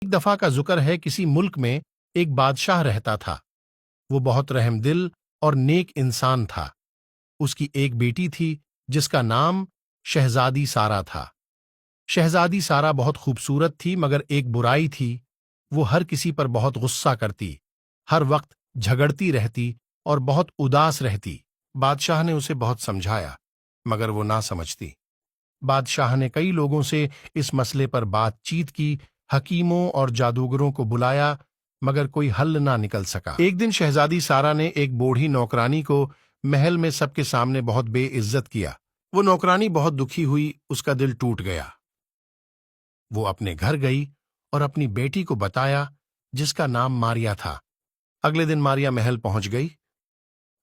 ایک دفعہ کا ذکر ہے، کسی ملک میں ایک بادشاہ رہتا تھا۔ وہ بہت رحم دل اور نیک انسان تھا۔ اس کی ایک بیٹی تھی جس کا نام شہزادی سارا تھا۔ شہزادی سارا بہت خوبصورت تھی، مگر ایک برائی تھی، وہ ہر کسی پر بہت غصہ کرتی، ہر وقت جھگڑتی رہتی اور بہت اداس رہتی۔ بادشاہ نے اسے بہت سمجھایا، مگر وہ نہ سمجھتی۔ بادشاہ نے کئی لوگوں سے اس مسئلے پر بات چیت کی، حکیموں اور جادوگروں کو بلایا، مگر کوئی حل نہ نکل سکا۔ ایک دن شہزادی سارا نے ایک بوڑھی نوکرانی کو محل میں سب کے سامنے بہت بے عزت کیا۔ وہ نوکرانی بہت دکھی ہوئی، اس کا دل ٹوٹ گیا۔ وہ اپنے گھر گئی اور اپنی بیٹی کو بتایا، جس کا نام ماریا تھا۔ اگلے دن ماریا محل پہنچ گئی۔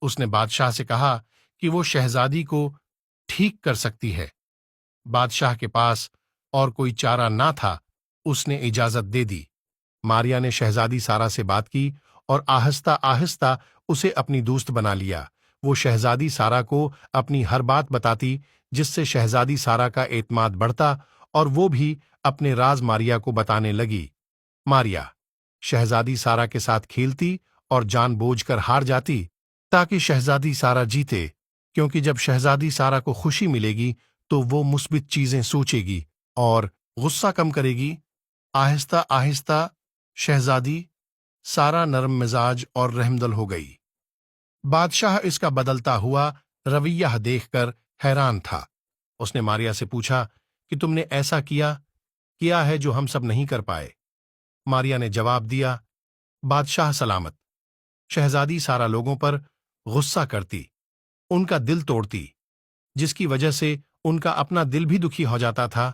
اس نے بادشاہ سے کہا کہ وہ شہزادی کو ٹھیک کر سکتی ہے۔ بادشاہ کے پاس اور کوئی چارہ نہ تھا، اس نے اجازت دے دی۔ ماریا نے شہزادی سارا سے بات کی اور آہستہ آہستہ اسے اپنی دوست بنا لیا۔ وہ شہزادی سارا کو اپنی ہر بات بتاتی، جس سے شہزادی سارا کا اعتماد بڑھتا اور وہ بھی اپنے راز ماریا کو بتانے لگی۔ ماریا شہزادی سارا کے ساتھ کھیلتی اور جان بوجھ کر ہار جاتی تاکہ شہزادی سارا جیتے، کیونکہ جب شہزادی سارا کو خوشی ملے گی تو وہ مثبت چیزیں سوچے گی اور غصہ کم کرے گی۔ آہستہ آہستہ شہزادی سارا نرم مزاج اور رحمدل ہو گئی۔ بادشاہ اس کا بدلتا ہوا رویہ دیکھ کر حیران تھا۔ اس نے ماریا سے پوچھا کہ تم نے ایسا کیا ہے جو ہم سب نہیں کر پائے۔ ماریا نے جواب دیا، بادشاہ سلامت، شہزادی سارا لوگوں پر غصہ کرتی، ان کا دل توڑتی، جس کی وجہ سے ان کا اپنا دل بھی دکھی ہو جاتا تھا۔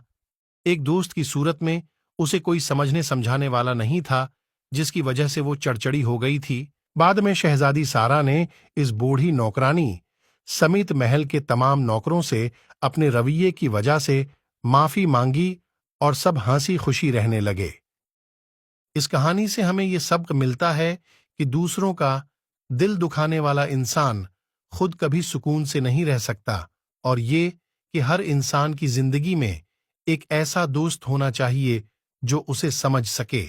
ایک دوست کی صورت میں اسے کوئی سمجھنے سمجھانے والا نہیں تھا، جس کی وجہ سے وہ چڑچڑی ہو گئی تھی۔ بعد میں شہزادی سارا نے اس بوڑھی نوکرانی سمیت محل کے تمام نوکروں سے اپنے رویے کی وجہ سے معافی مانگی اور سب ہنسی خوشی رہنے لگے۔ اس کہانی سے ہمیں یہ سبق ملتا ہے کہ دوسروں کا دل دکھانے والا انسان خود کبھی سکون سے نہیں رہ سکتا، اور یہ کہ ہر انسان کی زندگی میں ایک ایسا دوست ہونا چاہیے جو اسے سمجھ سکے۔